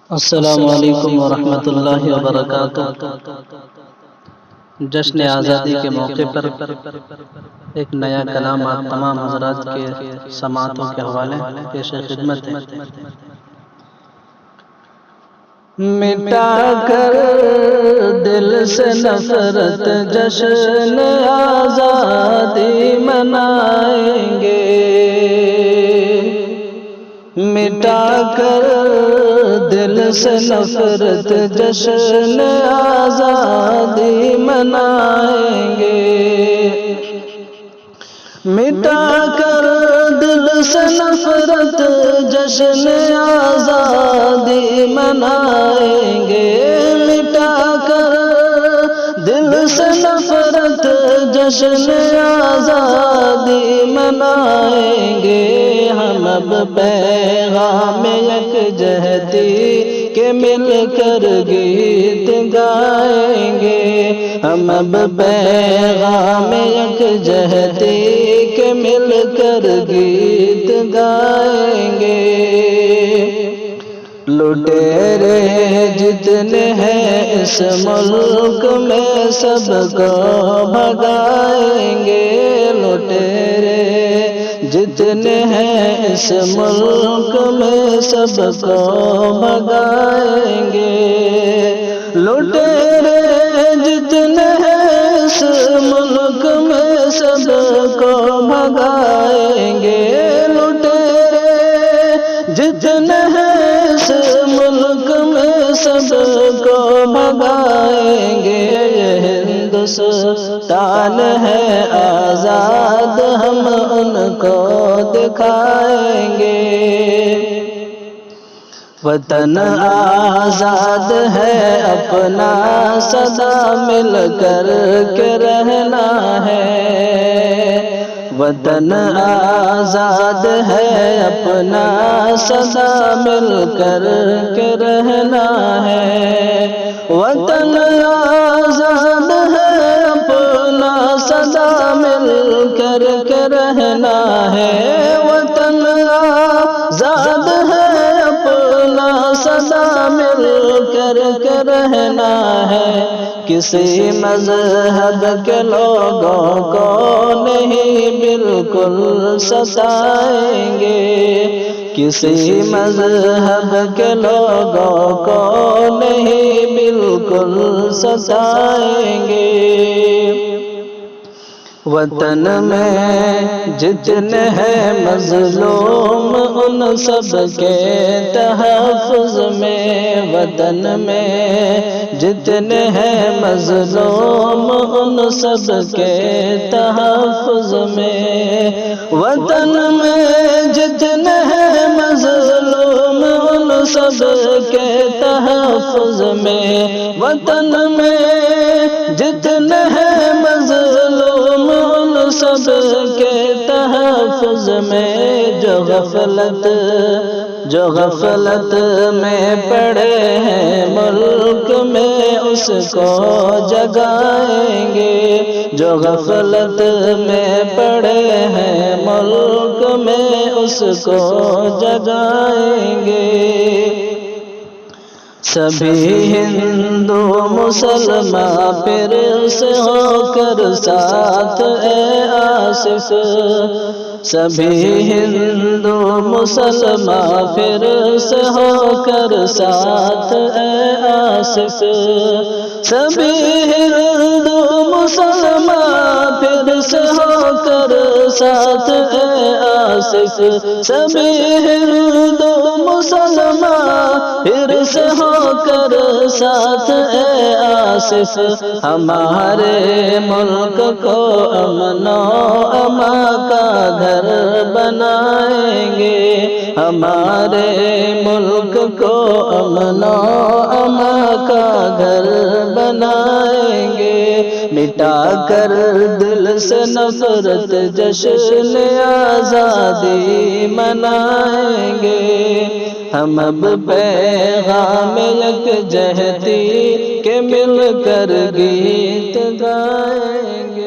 السلام علیکم ورحمۃ اللہ وبرکاتہ۔ جشن آزادی کے موقع پر ایک نیا کلام آپ تمام حضرات کے سماعتوں کے حوالے پیش خدمت ہے۔ مٹا کر دل سے نفرت جشن آزادی منائیں گے، مٹا کر دل سے نفرت جشن آزادی منائیں گے، مٹا کر دل سے نفرت جشن آزادی منائیں گے، مٹا کر دل سے نفرت جشن آزادی منائیں گے۔ ہم اب پیغام یکجہتی کے مل کر گیت گائیں گے، ہم اب پیغام یکجہتی کے مل کر گیت گائیں گے۔ لٹیرے جتنے ہیں اس ملک میں سب کو بھگائیں گے، لٹیرے جتنے ہیں اس ملک میں سب کو بھگائیں گے، لٹیرے جتنے ہیں اس ملک میں سب کو بھگائیں گے، لٹیرے جتنے ہیں اس ملک میں سب کو بھگائیں گے۔ یہ ہندوستان ہے آزاد، ہم ان کو دکھائیں گے، وطن آزاد ہے اپنا سدا مل کر کے رہنا ہے، وطن آزاد ہے اپنا سدا مل کر کے رہنا ہے، وطن آزاد ہے اپنا سدا مل کر کے رہنا ہے، وطن آزاد ہے اپنا سدا مل کر کے رہنا ہے۔ کسی مذہب کے لوگوں کو نہیں بالکل ستائیں گے، کسی مذہب کے لوگوں کو نہیں بالکل ستائیں گے، وطن میں جتنے ہیں مظلوم ان سب کے تحفظ میں، وطن میں جتنے ہیں مظلوم ان سب کے تحفظ میں، وطن میں جتنے ہیں مظلوم ان سب کے تحفظ میں، وطن میں جتنے ہیں مظلوم ان سب کے تحفظ میں، جو غفلت میں پڑے ہیں ملک میں اس کو جگائیں گے، جو غفلت میں پڑے ہیں ملک میں اس کو جگائیں گے۔ سبھی ہندو مسلمان پھر سے ہو کر ساتھ اے آصف، سبھی ہندو مسلمان پھر سے ہو کر ساتھ اے آصف، سبھی ہندو مسلمان پھر سے ہو کر ساتھ اے آصف، سبھی ہندو مسلمان پھر سے ہو کر ساتھ اے آصف، ہمارے ملک کو امن و امان کا گھر بنائیں گے، ہمارے ملک کو امن و امان کا گھر بنائیں گے، مٹا کر دل سے نفرت جشن آزادی منائیں گے، ہم اب پیغام یکجہتی کے مل کر گیت گائیں گے۔